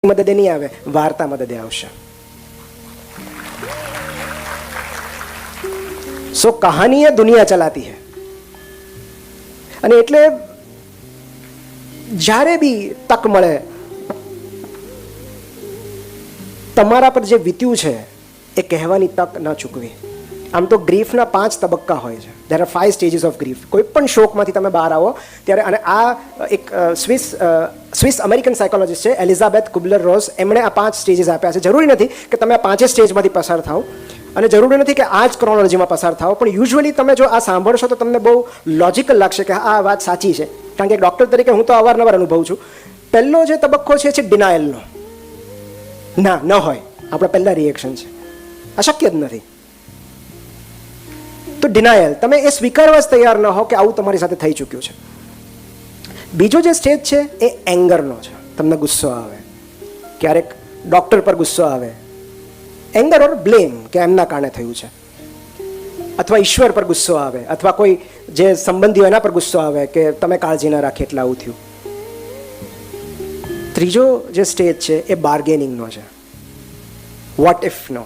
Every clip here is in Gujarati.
મદદે નહીં આવે, વાર્તા મદદે આવશે. સો કહાની એ દુનિયા ચલાતી હૈ. અને એટલે જ્યારે બી તક મળે, તમારા પર જે વીત્યું છે એ કહેવાની તક ન ચૂકવી. આમ તો ગ્રીફના 5 તબક્કા હોય છે. There are 5 stages of grief. કોઈ પણ શોકમાંથી તમે બહાર આવો ત્યારે, અને આ એક સ્વિસ અમેરિકન સાયકોલોજીસ્ટ છે એલિઝાબેથ કુબલર-રોસ, એમણે આ 5 સ્ટેજીસ આપ્યા છે. જરૂરી નથી કે તમે આ 5 સ્ટેજમાંથી પસાર થાઓ, અને જરૂરી નથી કે આ જ ક્રોનોલોજીમાં પસાર થાઓ, પણ યુઝ્યુઅલી તમે જો આ સાંભળશો તો તમને બહુ લોજિકલ લાગશે કે આ વાત સાચી છે. કારણ કે એક ડૉક્ટર તરીકે હું તો અવારનવાર અનુભવું છું. પહેલો જે તબક્કો છે ડિનાયલનો. ના, ન હોય, આપણા પહેલા રિએક્શન છે, આ શક્ય જ નથી. તો ડિનાયલ, તમે એ સ્વીકારવા જ તૈયાર ન હો કે આવું તમારી સાથે થઈ ચૂક્યું છે. બીજો જે સ્ટેજ છે એ એંગરનો છે. તમને ગુસ્સો આવે, ક્યારેક ડૉક્ટર પર ગુસ્સો આવે, એંગર ઓર બ્લેમ કે એમના કારણે થયું છે, અથવા ઈશ્વર પર ગુસ્સો આવે, અથવા કોઈ જે સંબંધીઓ એના પર ગુસ્સો આવે કે તમે કાળજી ના રાખી એટલે આવું થયું. ત્રીજો જે સ્ટેજ છે એ બાર્ગેનિંગનો છે, વોટ ઇફનો,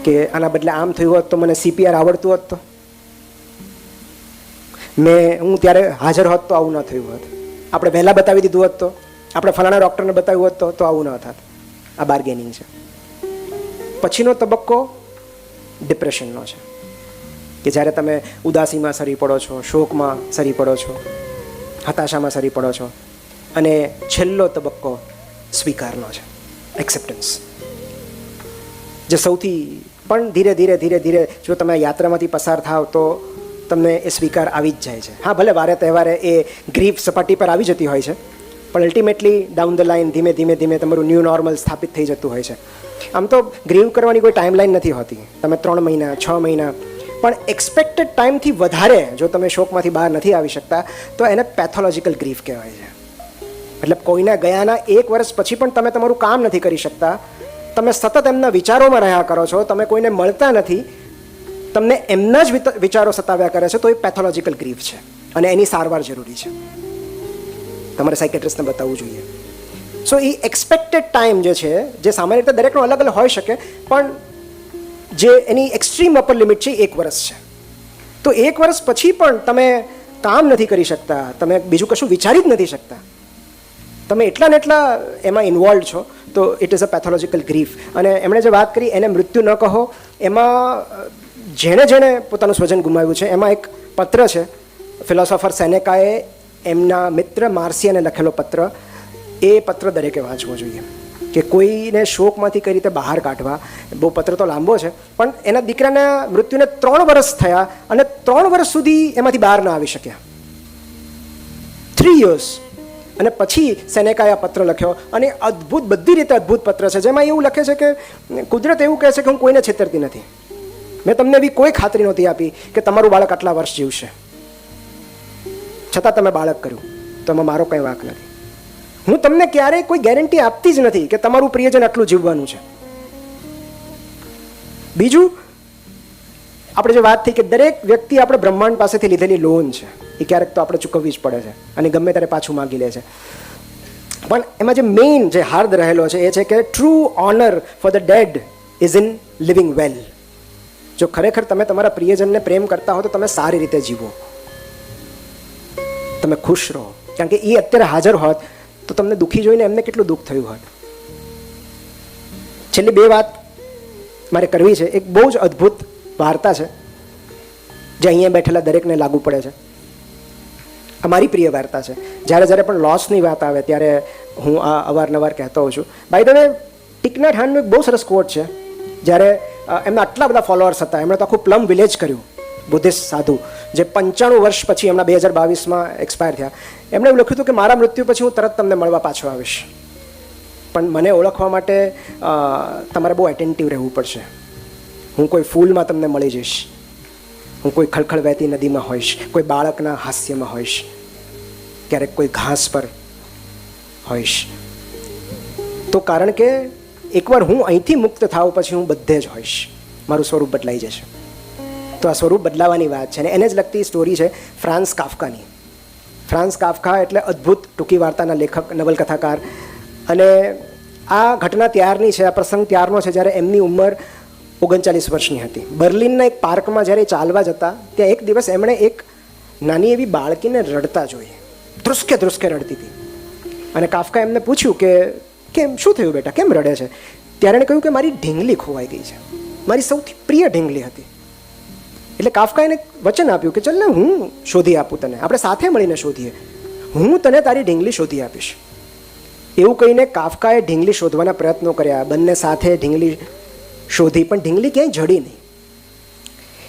કે આના બદલે આમ થયું હોત તો મને CPR આવડતું હોત, તો હું ત્યારે હાજર હોત તો આવું ન થયું હોત, આપણે વહેલા બતાવી દીધું હોત તો, આપણે ફલાણા ડૉક્ટરને બતાવ્યું હોત તો આવું ન થાત. આ બાર્ગેનિંગ છે. પછીનો તબક્કો ડિપ્રેશનનો છે, કે જ્યારે તમે ઉદાસીમાં સરી પડો છો, શોકમાં સરી પડો છો, હતાશામાં સરી પડો છો. અને છેલ્લો તબક્કો સ્વીકારનો છે, એક્સેપ્ટન્સ, જે સૌથી પણ ધીરે ધીરે ધીરે ધીરે જો તમે યાત્રામાંથી પસાર થાવ તો તમને એ સ્વીકાર આવી જ જાય છે. હા, ભલે વારે તહેવારે એ ગ્રીફ સપાટી પર આવી જતી હોય છે, પણ અલ્ટિમેટલી ડાઉન ધ લાઇન ધીમે ધીમે ધીમે તમારું ન્યૂ નોર્મલ સ્થાપિત થઈ જતું હોય છે. આમ તો ગ્રીવ કરવાની કોઈ ટાઈમલાઈન નથી હોતી. તમે 3 મહિના 6 મહિના, પણ એક્સપેક્ટેડ ટાઈમથી વધારે જો તમે શોકમાંથી બહાર નથી આવી શકતા તો એને પેથોલોજીકલ ગ્રીફ કહેવાય છે. એટલે કોઈના ગયાના 1 વર્ષ પછી પણ તમે તમારું કામ નથી કરી શકતા, તમે સતત એમના વિચારોમાં રહ્યા કરો છો, તમે કોઈને મળતા નથી, તમને એમના જ વિચારો સતાવ્યા કરે છે, તો એ પેથોલોજીકલ ગ્રીફ છે અને એની સારવાર જરૂરી છે. તમારે સાયકેટ્રિસ્ટને બતાવવું જોઈએ. સો એ એક્સપેક્ટેડ ટાઈમ જે છે, જે સામાન્ય રીતે દરેકનો અલગ અલગ હોઈ શકે, પણ જે એની એક્સ્ટ્રીમ અપર લિમિટ છે 1 વર્ષ છે. તો 1 વર્ષ પછી પણ તમે કામ નથી કરી શકતા, તમે બીજું કશું વિચારી જ નથી શકતા, તમે એટલા ને એટલા એમાં ઇન્વોલ્વ છો, તો it is a pathological grief. અને એમણે જે વાત કરી એને મૃત્યુ ન કહો, એમાં જેણે પોતાનું સ્વજન ગુમાવ્યું છે, એમાં એક પત્ર છે ફિલોસોફર સેનેકાએ એમના મિત્ર માર્સિયાને લખેલો પત્ર. એ પત્ર દરેકે વાંચવો જોઈએ, કે કોઈને શોકમાંથી કઈ રીતે બહાર કાઢવા. બહુ પત્ર તો લાંબો છે, પણ એના દીકરાના મૃત્યુને 3 વર્ષ થયા અને 3 વર્ષ સુધી એમાંથી બહાર ના આવી શક્યા. 3 years. અને પછી સેનેકાએ આ પત્ર લખ્યો, અને અદ્ભુત, બધી રીતે અદ્ભુત પત્ર છે, જેમાં એવું લખે છે કે કુદરત એવું કહે છે કે હું કોઈને છેતરતી નથી, મેં તમને એવી કોઈ ખાતરી નહોતી આપી કે તમારું બાળક આટલા વર્ષ જીવશે, છતાં તમે બાળક કર્યું, તો એમાં મારો કંઈ વાંક નથી. હું તમને ક્યારેય કોઈ ગેરંટી આપતી જ નથી કે તમારું પ્રિયજન આટલું જીવવાનું છે. બીજું, આપણે જે વાત થઈ કે દરેક વ્યક્તિ આપણે બ્રહ્માંડ પાસેથી લીધેલી લોન છે, એ ક્યારેક તો આપણે ચૂકવવી જ પડે છે, અને ગમે ત્યારે પાછું માગી લે છે. પણ એમાં જે મેઇન જે હાર્દ રહેલો છે એ છે કે true honour for the dead is in living well. જો ખરેખર તમે તમારા પ્રિયજનને પ્રેમ કરતા હો તો તમે સારી રીતે જીવો, તમે ખુશ રહો. કારણ કે એ અત્યારે હાજર હોત તો તમને દુઃખી જોઈને એમને કેટલું દુઃખ થયું હોત. છેલ્લી 2 વાત મારે કરવી છે. એક બહુ જ અદ્ભુત વાર્તા છે જે અહીંયા બેઠેલા દરેકને લાગુ પડે છે. અમારી પ્રિય વાર્તા છે. જ્યારે પણ લોસની વાત આવે ત્યારે હું આ અવારનવાર કહેતો હોઉં છું. By the way, tick Naat હાનનું એક બહુ સરસ કોટ છે. જ્યારે એમના આટલા બધા ફોલોઅર્સ હતા, એમણે તો આખું પ્લમ વિલેજ કર્યું, બુદ્ધિસ્ટ સાધુ, જે 95 વર્ષ પછી એમના 2022માં એક્સપાયર થયા. એમણે એવું લખ્યું હતું કે મારા મૃત્યુ પછી હું તરત તમને મળવા પાછો આવીશ, પણ મને ઓળખવા માટે તમારે બહુ એટેન્ટિવ રહેવું પડશે. હું કોઈ ફૂલમાં તમને મળી જઈશ, હું કોઈ ખળખળ વહેતી નદીમાં હોઈશ, કોઈ બાળકના હાસ્યમાં હોઈશ, ક્યારેક કોઈ ઘાસ પર હોઈશ. તો કારણ કે એકવાર હું અહીંથી મુક્ત થાવ પછી હું બધે જ હોઈશ, મારું સ્વરૂપ બદલાઈ જશે. તો આ સ્વરૂપ બદલાવાની વાત છે, અને એને જ લગતી સ્ટોરી છે ફ્રાન્સ કાફકાની. ફ્રાન્સ કાફકા એટલે અદ્ભુત ટૂંકી વાર્તાના લેખક, નવલકથાકાર. અને આ ઘટના ત્યારની છે, આ પ્રસંગ ત્યારનો છે જ્યારે એમની ઉંમર 39 વર્ષની હતી. બર્લિનના એક પાર્કમાં જ્યારે ચાલવા જતા ત્યાં એક દિવસ એમણે એક નાની એવી બાળકીને રડતા જોઈ. ધ્રુસકે ધ્રુસકે રડતી હતી. અને કાફકા એમને પૂછ્યું કે કેમ, શું થયું બેટા, કેમ રડે છે? ત્યારે એણે કહ્યું કે મારી ઢીંગલી ખોવાઈ ગઈ છે, મારી સૌથી પ્રિય ઢીંગલી હતી. એટલે કાફકાએ એને વચન આપ્યું કે ચાલ ને હું શોધી આપું તને, આપણે સાથે મળીને શોધીએ, હું તને તારી ઢીંગલી શોધી આપીશ. એવું કહીને કાફકાએ ઢીંગલી શોધવાના પ્રયત્નો કર્યા. બંને સાથે ઢીંગલી શોધી, પણ ઢીંગલી ક્યાંય જડી નહીં.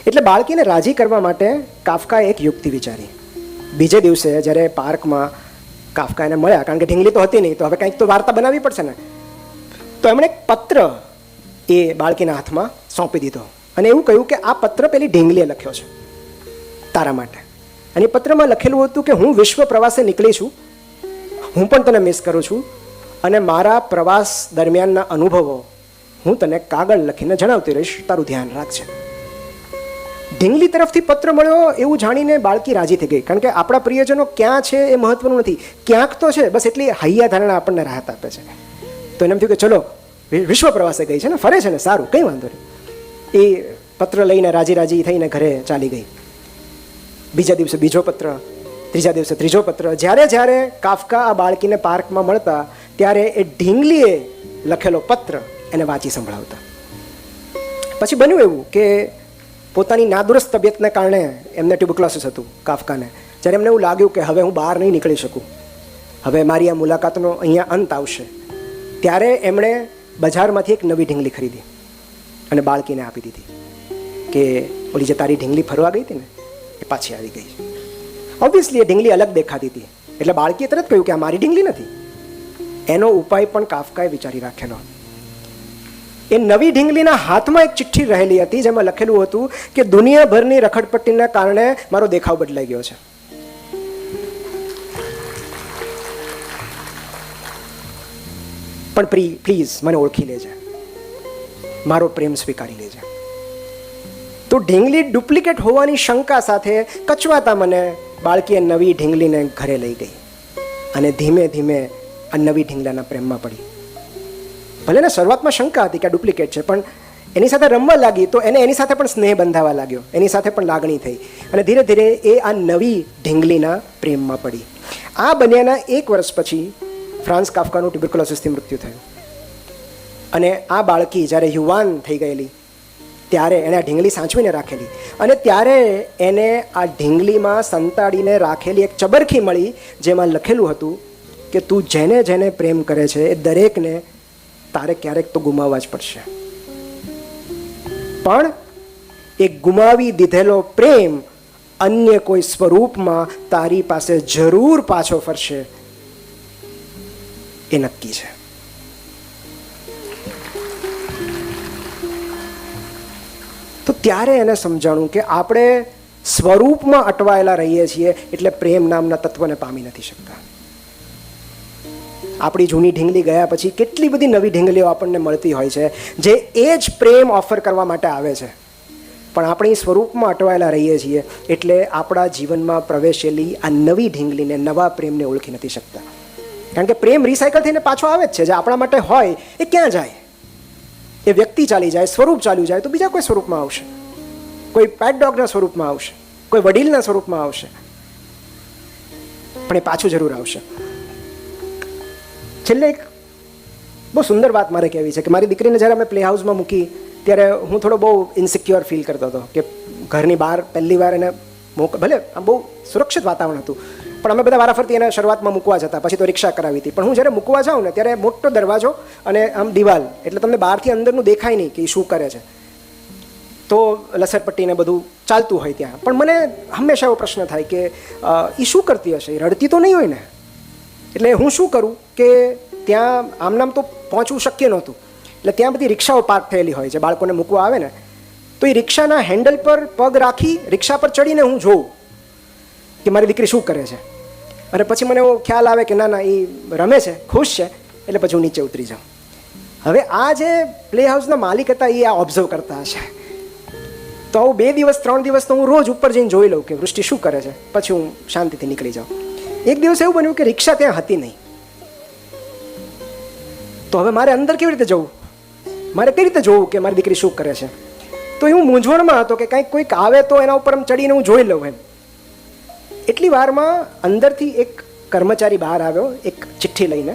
એટલે બાળકીને રાજી કરવા માટે કાફકાએ એક યુક્તિ વિચારી. બીજે દિવસે જ્યારે પાર્કમાં કાફકા એને મળ્યા, કારણ કે ઢીંગલી તો હતી નહીં, તો હવે કંઈક તો વાર્તા બનાવવી પડશે ને, તો એમણે એક પત્ર એ બાળકીના હાથમાં સોંપી દીધો અને એવું કહ્યું કે આ પત્ર પેલી ઢીંગલીએ લખ્યો છે તારા માટે. અને એ પત્રમાં લખેલું હતું કે હું વિશ્વ પ્રવાસે નીકળી છું, હું પણ તને મિસ કરું છું, અને મારા પ્રવાસ દરમિયાનના અનુભવો હું તને કાગળ લખીને જણાવતી રહીશ, તારું ધ્યાન રાખજે. ઢીંગલી તરફથી પત્ર મળ્યો એવું જાણીને બાળકી રાજી થઈ ગઈ, કારણ કે આપણા પ્રિયજનો ક્યાં છે એ મહત્વનું નથી, ક્યાંક તો છે, બસ એટલી હૈયા ધારણા આપણને રાહત આપે છે. તો એને એમ થયું કે ચલો વિશ્વ પ્રવાસે ગઈ છે ને, ફરે છે ને, સારું, કંઈ વાંધો નહીં. એ પત્ર લઈને રાજી રાજી થઈને ઘરે ચાલી ગઈ. બીજા દિવસે બીજો પત્ર, ત્રીજા દિવસે ત્રીજો પત્ર. જ્યારે જ્યારે કાફકા આ બાળકીને પાર્કમાં મળતા ત્યારે એ ઢીંગલીએ લખેલો પત્ર એને વાંચી સંભળાવતા. પછી બન્યું એવું કે પોતાની નાદુરસ્ત તબિયતને કારણે એમને ટ્યુબરક્લોસિસ હતું કાફકાને. જ્યારે એમને એવું લાગ્યું કે હવે હું બહાર નહીં નીકળી શકું, હવે મારી આ મુલાકાતનો અહીંયા અંત આવશે, ત્યારે એમણે બજારમાંથી એક નવી ઢીંગલી ખરીદી અને બાળકીને આપી દીધી કે ઓલી જે તારી ઢીંગલી ફરવા ગઈ હતી ને એ પાછી આવી ગઈ. ઓબ્વિયસલી એ ઢીંગલી અલગ દેખાતી હતી, એટલે બાળકીએ તરત કહ્યું કે આ મારી ઢીંગલી નથી. એનો ઉપાય પણ કાફકાએ વિચારી રાખેલો. એ નવી ઢીંગલીના હાથમાં એક ચિઠ્ઠી રહેલી હતી જેમાં લખેલું હતું કે દુનિયાભરની રખડપટ્ટીના કારણે મારો દેખાવ બદલાઈ ગયો છે, પણ પ્લીઝ મને ઓળખી લેજે, મારો પ્રેમ સ્વીકારી લેજે. તો ઢીંગલી ડુપ્લિકેટ હોવાની શંકા સાથે કચવાતા મને બાળકીએ નવી ઢીંગલીને ઘરે લઈ ગઈ અને ધીમે ધીમે આ નવી ઢીંગલાના પ્રેમમાં પડી. ભલે ને શરૂઆતમાં શંકા હતી કે આ ડુપ્લિકેટ છે, પણ એની સાથે રમવા લાગી તો એને એની સાથે પણ સ્નેહ બંધાવા લાગ્યો, એની સાથે પણ લાગણી થઈ અને ધીરે ધીરે એ આ નવી ઢીંગલીના પ્રેમમાં પડી. આ બન્યાના 1 વર્ષ પછી ફ્રાન્સ કાફકાનું ટ્યુબરક્લોસિસથી મૃત્યુ થયું. અને આ બાળકી જ્યારે યુવાન થઈ ગયેલી ત્યારે એણે આ ઢીંગલી સાચવીને રાખેલી, અને ત્યારે એને આ ઢીંગલીમાં સંતાડીને રાખેલી એક ચબરખી મળી જેમાં લખેલું હતું કે તું જેને જેને પ્રેમ કરે છે એ દરેકને તારે ક્યારેક તો ગુમાવવા જ પડશે, પણ એ ગુમાવી દીધેલો પ્રેમ અન્ય કોઈ સ્વરૂપમાં તારી પાસે જરૂર પાછો ફરશે, એ નક્કી છે. તો ત્યારે એને સમજાણું કે આપણે સ્વરૂપમાં અટવાયેલા રહીએ છીએ એટલે પ્રેમ નામના તત્વને પામી નથી શકતા. આપણી જૂની ઢીંગલી ગયા પછી કેટલી બધી નવી ઢીંગલીઓ આપણને મળતી હોય છે જે એ જ પ્રેમ ઓફર કરવા માટે આવે છે, પણ આપણી સ્વરૂપમાં અટવાયેલા રહીએ છીએ એટલે આપણા જીવનમાં પ્રવેશેલી આ નવી ઢીંગલીને, નવા પ્રેમને ઓળખી નથી શકતા. કારણ કે પ્રેમ રિસાયકલ થઈને પાછો આવે જ છે. જે આપણા માટે હોય એ ક્યાં જાય? એ વ્યક્તિ ચાલી જાય, સ્વરૂપ ચાલ્યું જાય તો બીજા કોઈ સ્વરૂપમાં આવશે, કોઈ પેટ ડોગના સ્વરૂપમાં આવશે, કોઈ વડીલના સ્વરૂપમાં આવશે, પણ એ પાછું જરૂર આવશે. છેલ્લે એક બહુ સુંદર વાત મારે કહેવી છે કે મારી દીકરીને જ્યારે અમે પ્લે હાઉસમાં મૂકી ત્યારે હું થોડો બહુ ઇન્સિક્યોર ફીલ કરતો હતો કે ઘરની બહાર પહેલી વાર એને ભલે આમ બહુ સુરક્ષિત વાતાવરણ હતું, પણ અમે બધા વારાફરતી એને શરૂઆતમાં મૂકવા જતા, પછી તો રિક્ષા કરાવી હતી. પણ હું જ્યારે મૂકવા જાઉં ને ત્યારે મોટો દરવાજો અને આમ દિવાલ, એટલે તમને બહારથી અંદરનું દેખાય નહીં કે એ શું કરે છે, તો લસરપટ્ટીને બધું ચાલતું હોય ત્યાં. પણ મને હંમેશા એવો પ્રશ્ન થાય કે એ શું કરતી હશે, એ રડતી તો નહીં હોય ને? એટલે હું શું કરું કે ત્યાં આમનામ તો પહોંચવું શક્ય નહોતું, એટલે ત્યાં બધી રિક્ષાઓ પાર્ક થયેલી હોય છે, બાળકોને મૂકવા આવે ને તો એ રિક્ષાના હેન્ડલ પર પગ રાખી રિક્ષા પર ચડીને હું જોઉં કે મારી દીકરી શું કરે છે. અને પછી મને એવો ખ્યાલ આવે કે ના ના એ રમે છે, ખુશ છે, એટલે પછી હું નીચે ઉતરી જાઉં. હવે આ જે પ્લે હાઉસના માલિક હતા એ આ ઓબ્ઝર્વ કરતા હશે, તો આવું 2 દિવસ 3 દિવસ તો હું રોજ ઉપર જઈને જોઈ લઉં કે વૃષ્ટિ શું કરે છે, પછી હું શાંતિથી નીકળી જાઉં. એક દિવસ એવું બન્યું કે રિક્ષા ત્યાં હતી નહીં, તો હવે મારે અંદર કેવી રીતે જવું, મારે કઈ રીતે જોવું કે મારી દીકરી શું કરે છે? તો હું મૂંઝવણમાં હતો કે કંઈક કોઈક આવે તો એના ઉપર ચડીને હું જોઈ લઉં એમ. એટલી વારમાં અંદરથી એક કર્મચારી બહાર આવ્યો એક ચિઠ્ઠી લઈને,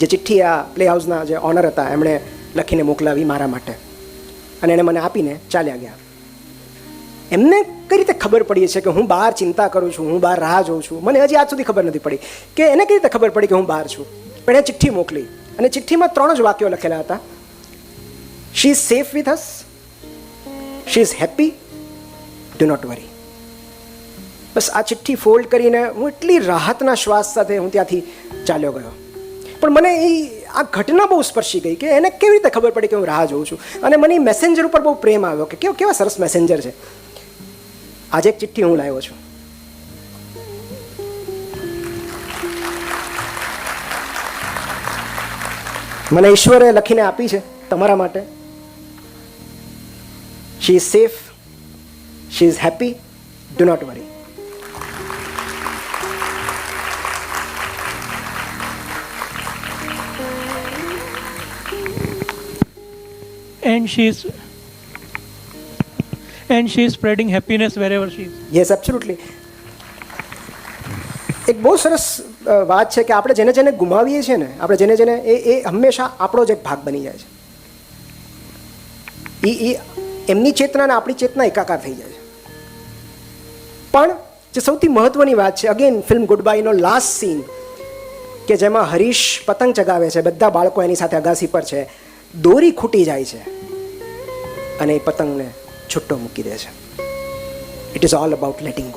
જે ચિઠ્ઠી આ પ્લે હાઉસના જે ઓનર હતા એમણે લખીને મોકલાવી મારા માટે, અને એણે મને આપીને ચાલ્યા ગયા. એમને કઈ રીતે ખબર પડી છે કે હું બહાર ચિંતા કરું છું, હું બહાર રાહ જોઉં છું? મને હજી આજ સુધી ખબર નથી પડી કે એને કઈ રીતે ખબર પડી કે હું બહાર છું. પણ એ ચિઠ્ઠી મોકલી, અને ચિઠ્ઠીમાં 3 જ વાક્યો લખેલા હતા: she is safe with us, she is happy, do not worry. બસ આ ચિઠ્ઠી ફોલ્ડ કરીને હું એટલી રાહતના શ્વાસ સાથે હું ત્યાંથી ચાલ્યો ગયો. પણ મને આ ઘટના બહુ સ્પર્શી ગઈ કે એને કેવી રીતે ખબર પડી કે હું રાહ જોઉં છું. અને મને મેસેન્જર ઉપર બહુ પ્રેમ આવ્યો કે કેવા સરસ મેસેન્જર છે. આજે એક ચિઠ્ઠી હું લાવ્યો છું. મને ઈશ્વરે લખીને આપી છે તમારા માટે. She is safe, she is happy, do not worry. And she is spreading happiness wherever she is. Yes, absolutely. એક બહુ સરસ વાત છે કે આપણે જેને જેને ગુમાવીએ છીએ ને, આપણે જેને એ હંમેશા આપણો જ એક ભાગ બની જાય છે. એ એમની ચેતના અને આપણી ચેતના એકાકાર થઈ જાય છે. પણ જે સૌથી મહત્વની વાત છે, અગેન ફિલ્મ ગુડ બાયનો લાસ્ટ સીન કે જેમાં હરીશ પતંગ ચગાવે છે, બધા બાળકો એની સાથે અગાસી પર છે, દોરી ખૂટી જાય છે અને એ પતંગને છૂટ્ટો મૂકી દે છે. It is all about letting go.